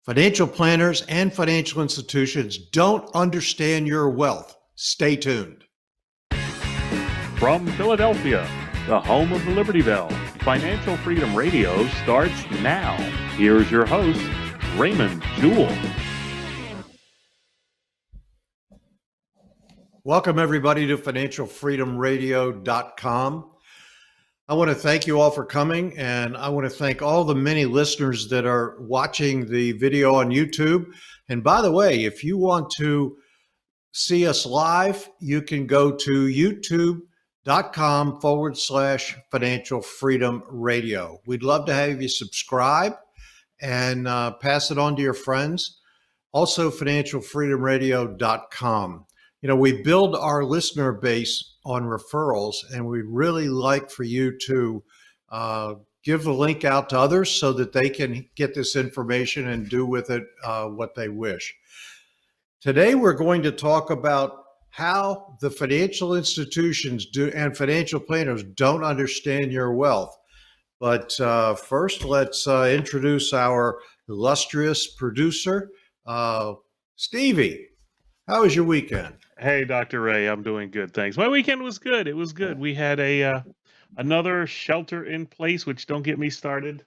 Financial planners and financial institutions don't understand your wealth. Stay tuned. From Philadelphia, the home of the Liberty Bell, Financial Freedom Radio starts now. Here's your host, Raymond Jewell. Welcome, everybody, to financialfreedomradio.com. I want to thank you all for coming, and I want to thank all the many listeners that are watching the video on YouTube. And by the way, if you want to see us live, you can go to youtube.com/Financial Freedom Radio. We'd love to have you subscribe and pass it on to your friends. Also, financialfreedomradio.com. You know, we build our listener base on referrals, and we'd really like for you to give the link out to others so that they can get this information and do with it what they wish. Today, we're going to talk about how the financial institutions do and financial planners don't understand your wealth. But first, let's introduce our illustrious producer, Stevie. How was your weekend? Hey, Dr. Ray, I'm doing good, thanks. My weekend was good. It was good. We had another shelter in place, which don't get me started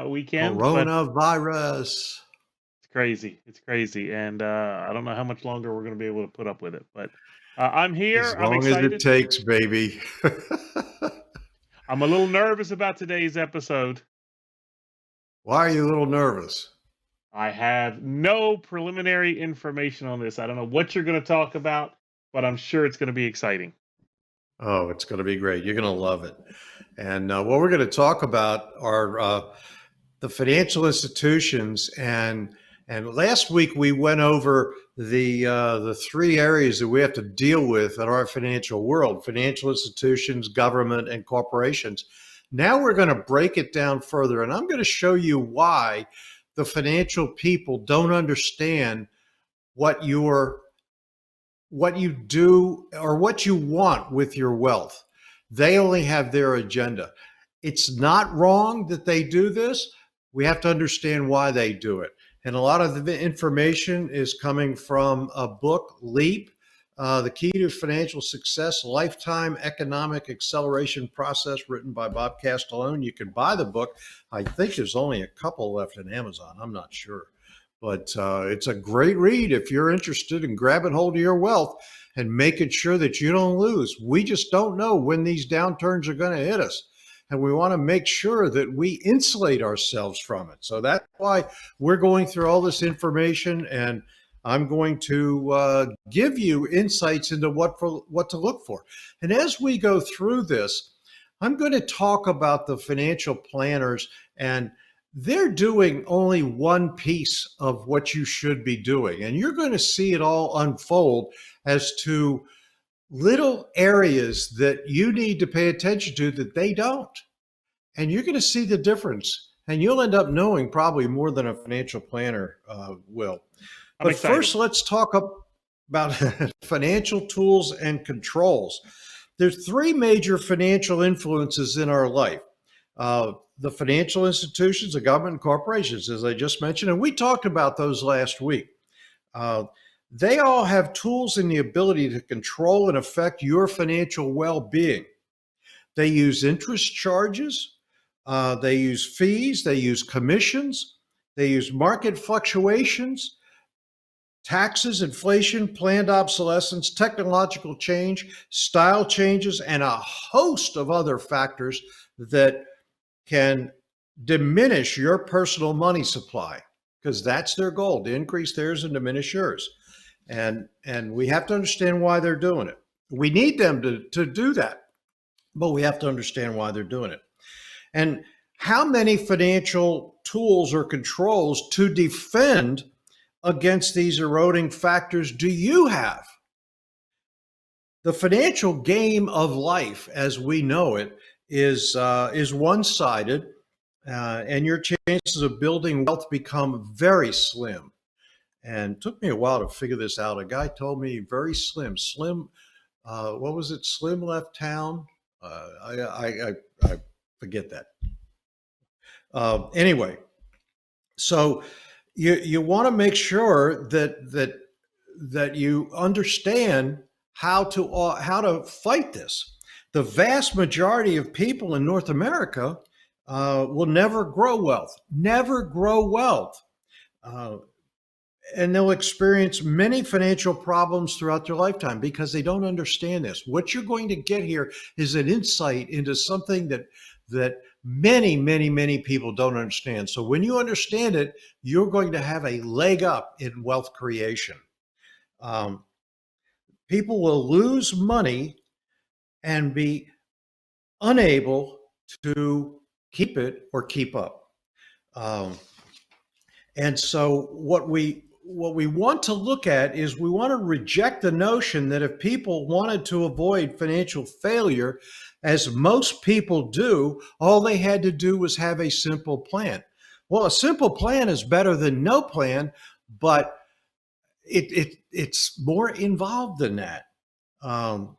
weekend, but Coronavirus. it's crazy. It's crazy, and I don't know how much longer we're going to be able to put up with it. But I'm here. As I'm long as it excited. takes, baby. I'm a little nervous about today's episode. Why are you a little nervous? I have no preliminary information on this. I don't know what you're going to talk about, but I'm sure it's going to be exciting. Oh, it's going to be great. You're going to love it. And what we're going to talk about are the financial institutions. And last week we went over the three areas that we have to deal with in our financial world: financial institutions, government, and corporations. Now we're going to break it down further, and I'm going to show you why the financial people don't understand what you do or what you want with your wealth. They only have their agenda. It's not wrong that they do this. We have to understand why they do it. And a lot of the information is coming from a book, Leap, The Key to Financial Success, Lifetime Economic Acceleration Process, written by Bob Castellone. You can buy the book. I think there's only a couple left in Amazon. I'm not sure. But it's a great read if you're interested in grabbing hold of your wealth and making sure that you don't lose. We just don't know when these downturns are going to hit us. And we want to make sure that we insulate ourselves from it. So that's why we're going through all this information, and I'm going to give you insights into what to look for. And as we go through this, I'm going to talk about the financial planners, and they're doing only one piece of what you should be doing. And you're going to see it all unfold as to little areas that you need to pay attention to that they don't. And you're going to see the difference. And you'll end up knowing probably more than a financial planner will. But first, let's talk about financial tools and controls. There's three major financial influences in our life. The financial institutions, the government, and corporations, as I just mentioned, and we talked about those last week. They all have tools and the ability to control and affect your financial well-being. They use interest charges, they use fees, they use commissions, they use market fluctuations, taxes, inflation, planned obsolescence, technological change, style changes, and a host of other factors that can diminish your personal money supply, because that's their goal, to increase theirs and diminish yours. And we have to understand why they're doing it. We need them to do that, but we have to understand why they're doing it. And how many financial tools or controls to defend against these eroding factors do you have? The financial game of life, as we know it, is one-sided, and your chances of building wealth become very slim. And it took me a while to figure this out. A guy told me very slim. What was it? Slim left town. I forget that. Anyway, so you want to make sure that you understand how to fight this. The vast majority of people in North America will never grow wealth, never grow wealth. Uh, and they'll experience many financial problems throughout their lifetime because they don't understand this. What you're going to get here is an insight into something that many people don't understand. So when you understand it, you're going to have a leg up in wealth creation. Um, People will lose money and be unable to keep it or keep up. Um, and so what we want to look at is we want to reject the notion that if people wanted to avoid financial failure, as most people do, all they had to do was have a simple plan. Well, a simple plan is better than no plan, but it's more involved than that. Um,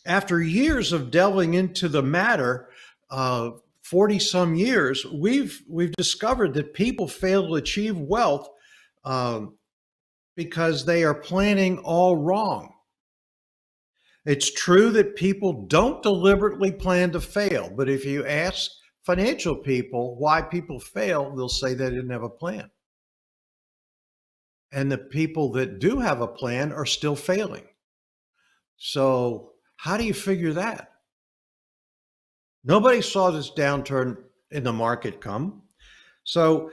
After years of delving into the matter, 40 some years, we've discovered that people fail to achieve wealth um, because they are planning all wrong. It's true that people don't deliberately plan to fail, but if you ask financial people why people fail, they'll say they didn't have a plan. And the people that do have a plan are still failing. So, how do you figure that? Nobody saw this downturn in the market come. So,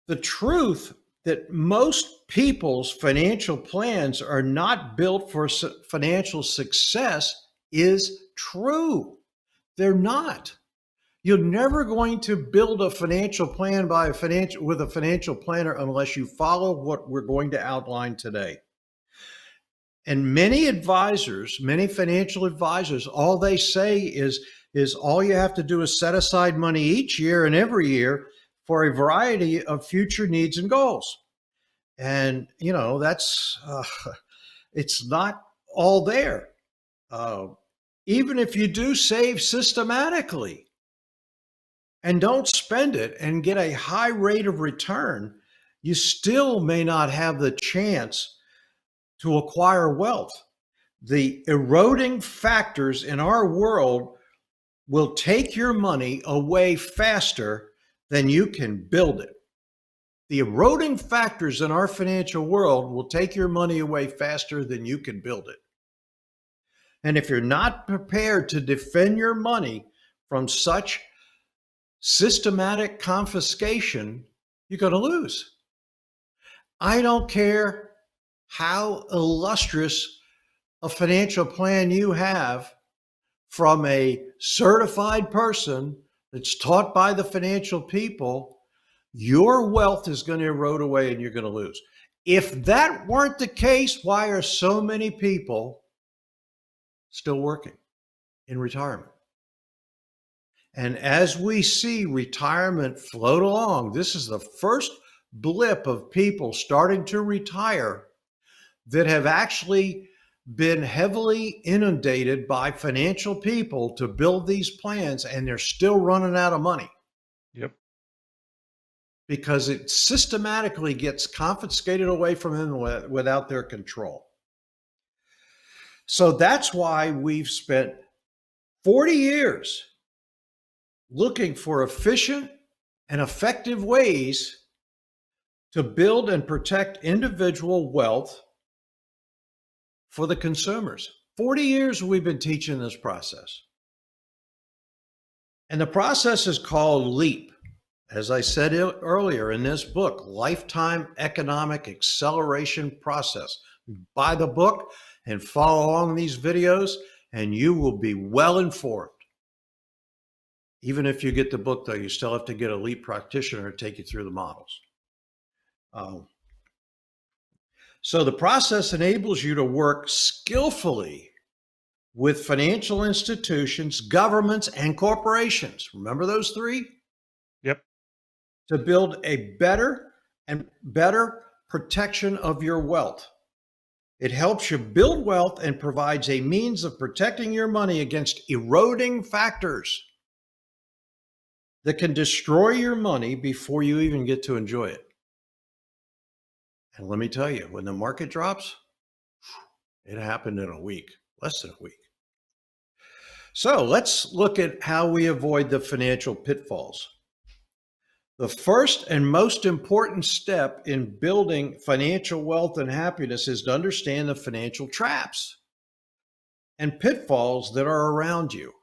the truth that most people's financial plans are not built for financial success is true. They're not. You're never going to build a financial plan with a financial planner unless you follow what we're going to outline today. And many advisors, many financial advisors, all they say is all you have to do is set aside money each year and every year for a variety of future needs and goals. And, that's, it's not all there. Even if you do save systematically and don't spend it and get a high rate of return, you still may not have the chance to acquire wealth. The eroding factors in our world will take your money away faster than you can build it. The eroding factors in our financial world will take your money away faster than you can build it. And if you're not prepared to defend your money from such systematic confiscation, you're going to lose. I don't care how illustrious a financial plan you have from a certified person that's taught by the financial people, your wealth is going to erode away and you're going to lose. If that weren't the case, why are so many people still working in retirement? And as we see retirement float along, this is the first blip of people starting to retire that have actually been heavily inundated by financial people to build these plans, and they're still running out of money. Yep. Because it systematically gets confiscated away from them without their control. So that's why we've spent 40 years looking for efficient and effective ways to build and protect individual wealth for the consumers. 40 years we've been teaching this process. And the process is called LEAP. As I said earlier in this book, Lifetime Economic Acceleration Process. Buy the book and follow along these videos, and you will be well informed. Even if you get the book, though, you still have to get a LEAP practitioner to take you through the models. So the process enables you to work skillfully with financial institutions, governments, and corporations. Remember those three? Yep. To build a better protection of your wealth. It helps you build wealth and provides a means of protecting your money against eroding factors that can destroy your money before you even get to enjoy it. And let me tell you, when the market drops, it happened in a week, less than a week. So let's look at how we avoid the financial pitfalls. The first and most important step in building financial wealth and happiness is to understand the financial traps and pitfalls that are around you.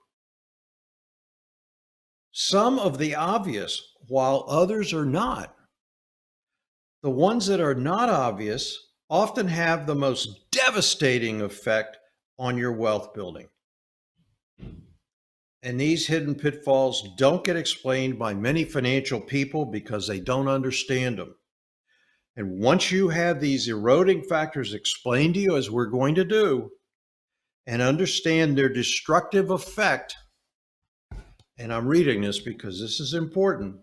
Some of the obvious, while others are not. The ones that are not obvious often have the most devastating effect on your wealth building. And these hidden pitfalls don't get explained by many financial people because they don't understand them. And once you have these eroding factors explained to you, as we're going to do, and understand their destructive effect, and I'm reading this because this is important,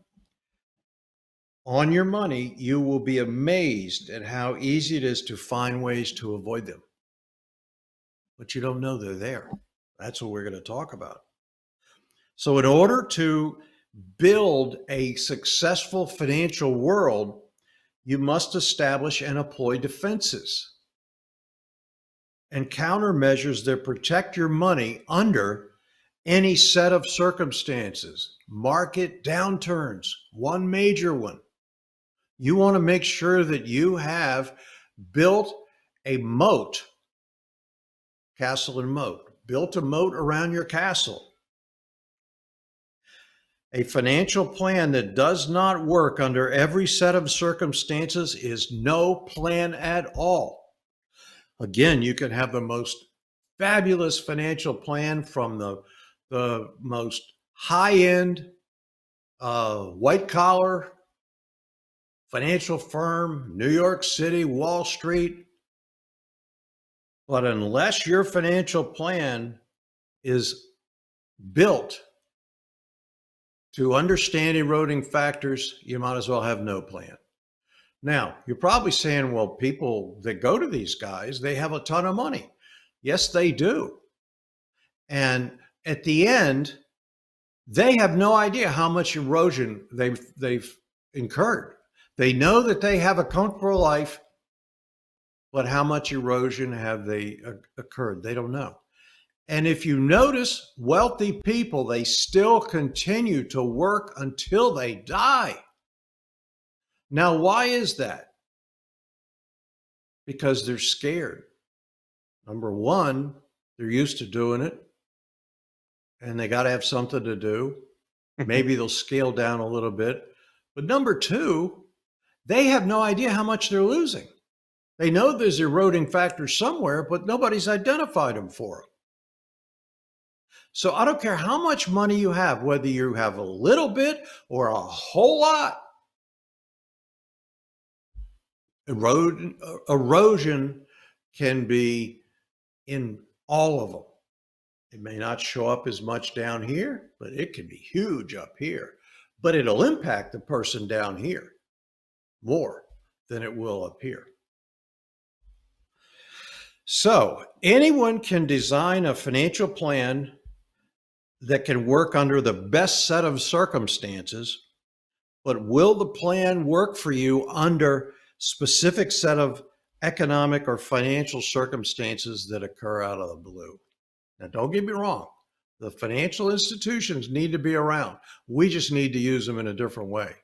on your money, you will be amazed at how easy it is to find ways to avoid them. But you don't know they're there. That's what we're going to talk about. So in order to build a successful financial world, you must establish and employ defenses and countermeasures that protect your money under any set of circumstances. Market downturns, one major one. You want to make sure that you have built a moat, castle and moat, built a moat around your castle. A financial plan that does not work under every set of circumstances is no plan at all. Again, you can have the most fabulous financial plan from the most high-end white-collar financial firm, New York City, Wall Street. But unless your financial plan is built to understand eroding factors, you might as well have no plan. Now, you're probably saying, well, people that go to these guys, they have a ton of money. Yes, they do. And at the end, they have no idea how much erosion they've incurred. They know that they have a comfortable life, but how much erosion have they occurred? They don't know. And if you notice, wealthy people, they still continue to work until they die. Now, why is that? Because they're scared. Number one, they're used to doing it, and they got to have something to do. Maybe they'll scale down a little bit. But number two, they have no idea how much they're losing. They know there's eroding factors somewhere, but nobody's identified them for them. So I don't care how much money you have, whether you have a little bit or a whole lot. Erosion can be in all of them. It may not show up as much down here, but it can be huge up here. But it'll impact the person down here more than it will up here. So anyone can design a financial plan that can work under the best set of circumstances, but will the plan work for you under specific set of economic or financial circumstances that occur out of the blue? Now, don't get me wrong. The financial institutions need to be around. We just need to use them in a different way,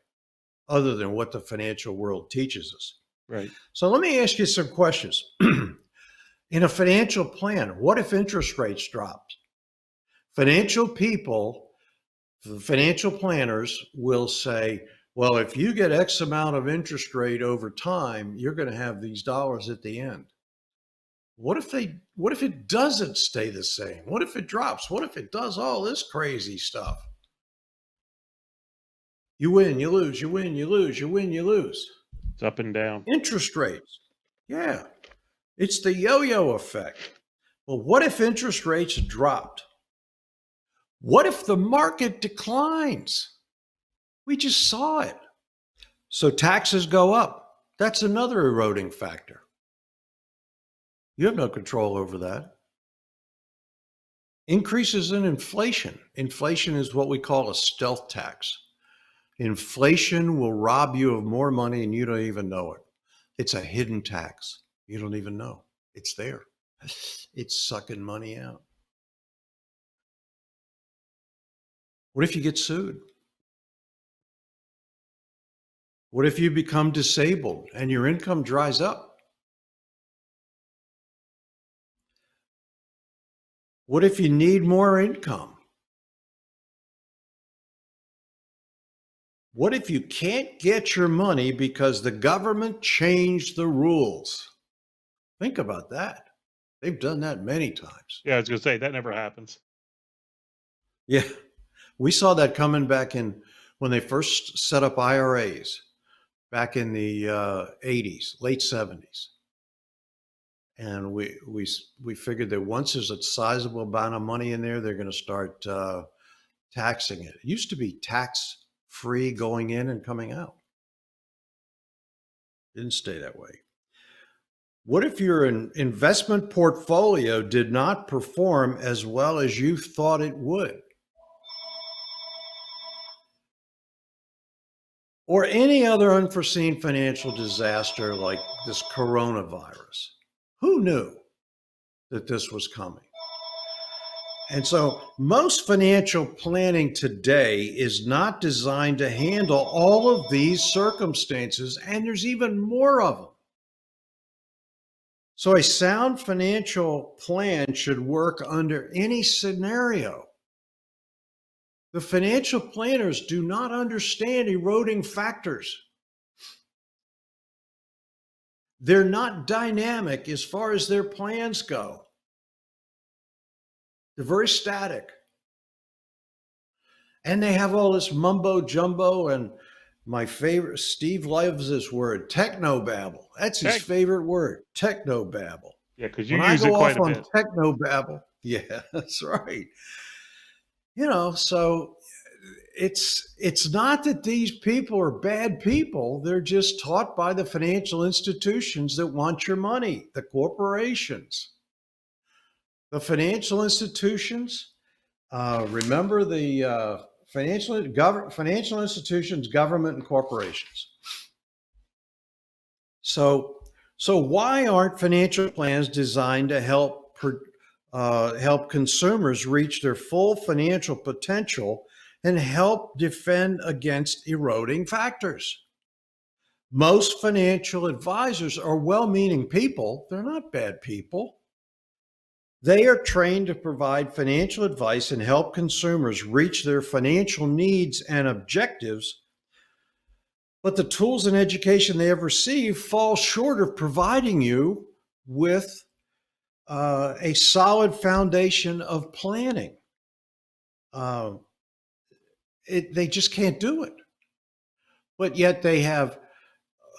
other than what the financial world teaches us. Right. So let me ask you some questions. In a financial plan, what if interest rates dropped? Financial people, financial planners will say, well, if you get X amount of interest rate over time, you're going to have these dollars at the end. What if it doesn't stay the same? What if it drops? What if it does all this crazy stuff? You win, you lose, you win, you lose, you win, you lose. It's up and down. Interest rates. Yeah. It's the yo-yo effect. Well, what if interest rates dropped? What if the market declines? We just saw it. So taxes go up. That's another eroding factor. You have no control over that. Increases in inflation. Inflation is what we call a stealth tax. Inflation will rob you of more money and you don't even know it. It's a hidden tax. You don't even know. It's there. It's sucking money out. What if you get sued? What if you become disabled and your income dries up? What if you need more income? What if you can't get your money because the government changed the rules? Think about that. They've done that many times. Yeah, I was gonna say that never happens. Yeah, we saw that coming back in when they first set up IRAs back in the 80s, late 70s. And we figured that once there's a sizable amount of money in there, they're going to start taxing it. It used to be tax free going in and coming out. Didn't stay that way. What if your investment portfolio did not perform as well as you thought it would? Or any other unforeseen financial disaster like this coronavirus? Who knew that this was coming? And so most financial planning today is not designed to handle all of these circumstances, and there's even more of them. So a sound financial plan should work under any scenario. The financial planners do not understand eroding factors. They're not dynamic as far as their plans go. They're very static. And they have all this mumbo jumbo, and my favorite, Steve loves this word, technobabble. That's his favorite word, technobabble. Yeah, because you use it quite a bit. Technobabble, yeah, that's right. You know, so it's not that these people are bad people. They're just taught by the financial institutions that want your money, the corporations. The financial institutions, remember the financial institutions, government, and corporations. So why aren't financial plans designed to help consumers reach their full financial potential and help defend against eroding factors? Most financial advisors are well-meaning people. They're not bad people. They are trained to provide financial advice and help consumers reach their financial needs and objectives, but the tools and education they have received fall short of providing you with a solid foundation of planning. They just can't do it. But yet they have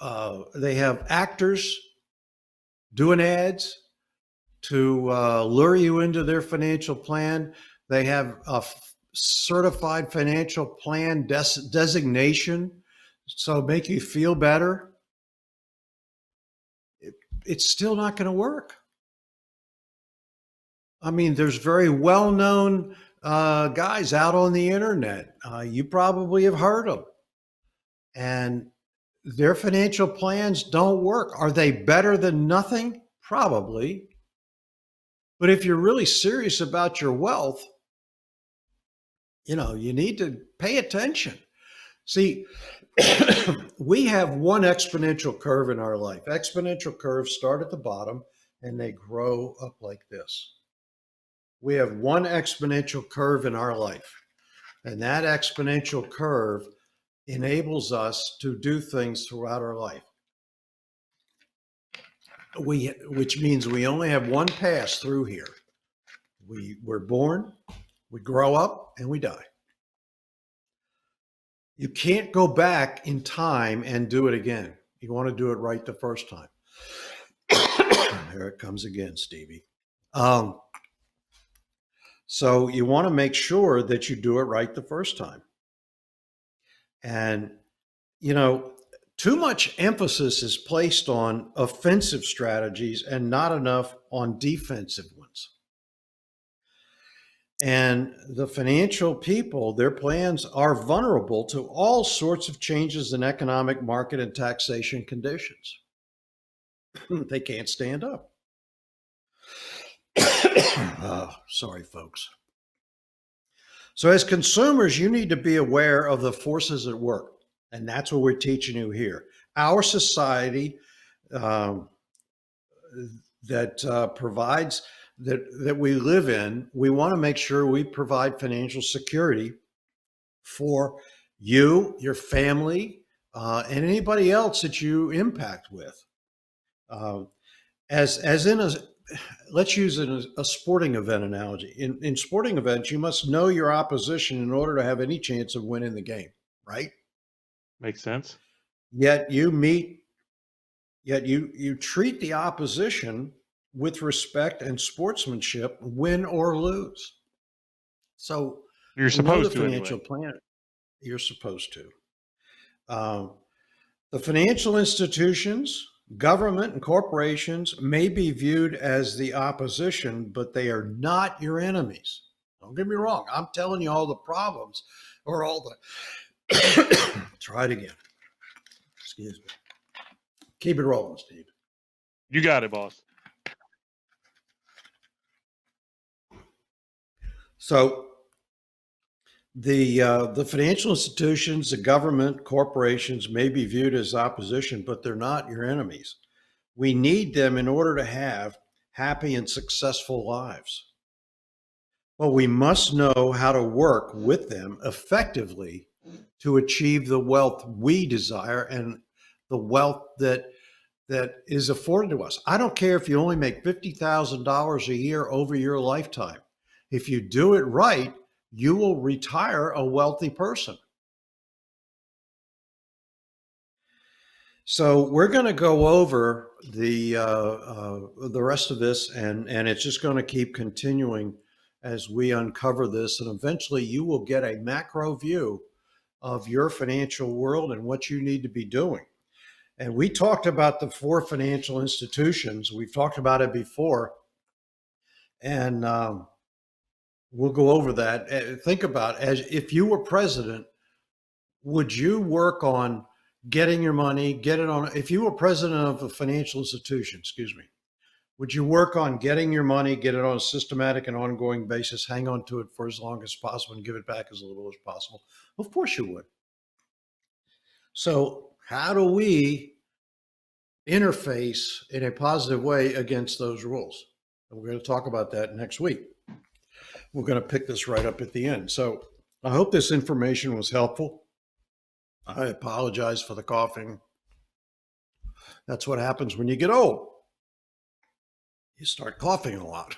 actors doing ads to lure you into their financial plan. They have a certified financial plan designation, so make you feel better. It's still not going to work. I mean, there's very well-known guys out on the internet. You probably have heard of them. And their financial plans don't work. Are they better than nothing? Probably. But if you're really serious about your wealth, you know, you need to pay attention. See, we have one exponential curve in our life. Exponential curves start at the bottom and they grow up like this. We have one exponential curve in our life, and that exponential curve enables us to do things throughout our life. Which means we only have one pass through here. We're born, we grow up, and we die. You can't go back in time and do it again. You want to do it right the first time. Here it comes again, Stevie. So you want to make sure that you do it right the first time. And, you know, too much emphasis is placed on offensive strategies and not enough on defensive ones. And the financial people, their plans are vulnerable to all sorts of changes in economic, market, and taxation conditions. They can't stand up. Sorry, folks. So as consumers, you need to be aware of the forces at work. And that's what we're teaching you here. Our society that provides, that we live in, we want to make sure we provide financial security for you, your family, and anybody else that you impact with. As in let's use a sporting event analogy. In sporting events, you must know your opposition in order to have any chance of winning the game, right? Makes sense. Yet you treat the opposition with respect and sportsmanship, win or lose. So you're supposed to financial plan. You're supposed to. The financial institutions, government, and corporations may be viewed as the opposition, but they are not your enemies. Don't get me wrong. I'm telling you all the problems or all the. Try it again. Excuse me. Keep it rolling, Steve. You got it, boss. So the financial institutions, the government, corporations may be viewed as opposition, but they're not your enemies. We need them in order to have happy and successful lives. But we must know how to work with them effectively to achieve the wealth we desire and the wealth that is afforded to us. I don't care if you only make $50,000 a year over your lifetime. If you do it right, you will retire a wealthy person. So we're going to go over the rest of this, and it's just going to keep continuing as we uncover this, and eventually you will get a macro view of your financial world and what you need to be doing. And we talked about the 4 financial institutions. We've talked about it before, and we'll go over that. Think about, as if you were president, would you work on getting your money, get it on, if you were president of a financial institution, would you work on getting your money, get it on a systematic and ongoing basis, hang on to it for as long as possible and give it back as little as possible? Of course you would. So how do we interface in a positive way against those rules? And we're going to talk about that next week. We're going to pick this right up at the end. So I hope this information was helpful. I apologize for the coughing. That's what happens when you get old. You start coughing a lot.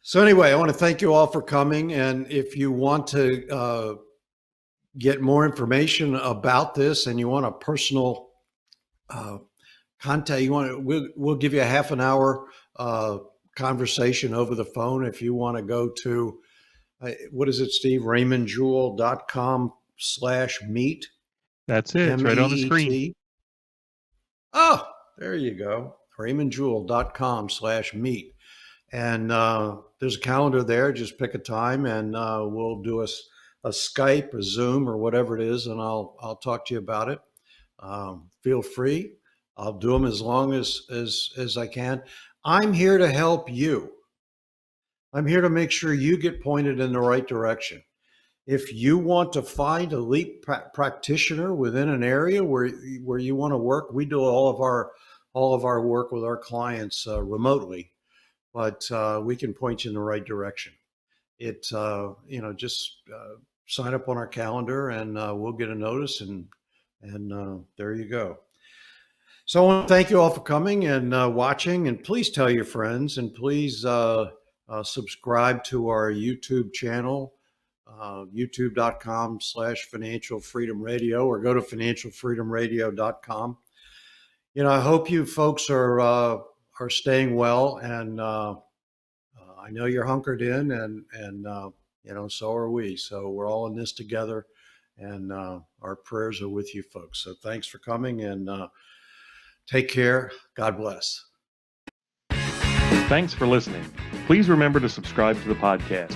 So anyway, I want to thank you all for coming. And if you want to get more information about this and you want a personal contact, we'll give you a half an hour conversation over the phone. If you want to go to, what is it, Steve? RaymondJewell.com/meet. That's it. It's right on the screen. Oh, there you go. RaymondJewell.com/meet. And there's a calendar there. Just pick a time and we'll do a Skype, a Zoom, or whatever it is, and I'll talk to you about it. Feel free. I'll do them as long as I can. I'm here to help you. I'm here to make sure you get pointed in the right direction. If you want to find a elite practitioner within an area where you want to work, we do all of our work with our clients remotely, but we can point you in the right direction. Just sign up on our calendar and we'll get a notice, and there you go. So I want to thank you all for coming and watching, and please tell your friends, and please subscribe to our YouTube channel, youtube.com/Financial Freedom Radio, or go to financialfreedomradio.com. I hope you folks are staying well, and I know you're hunkered in, and so are we. So we're all in this together, and our prayers are with you folks. So thanks for coming, and take care. God bless. Thanks for listening. Please remember to subscribe to the podcast.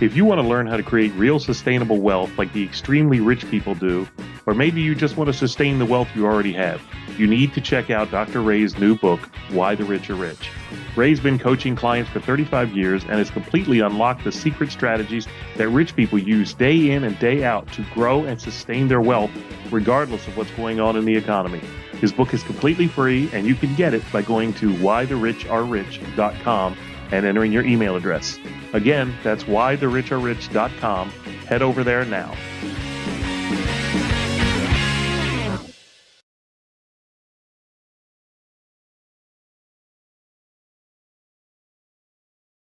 If you want to learn how to create real sustainable wealth like the extremely rich people do, or maybe you just want to sustain the wealth you already have, you need to check out Dr. Ray's new book, Why the Rich Are Rich. Ray's been coaching clients for 35 years and has completely unlocked the secret strategies that rich people use day in and day out to grow and sustain their wealth, regardless of what's going on in the economy. His book is completely free, and you can get it by going to whythericharerich.com and entering your email address. Again, that's whythericharerich.com. Head over there now.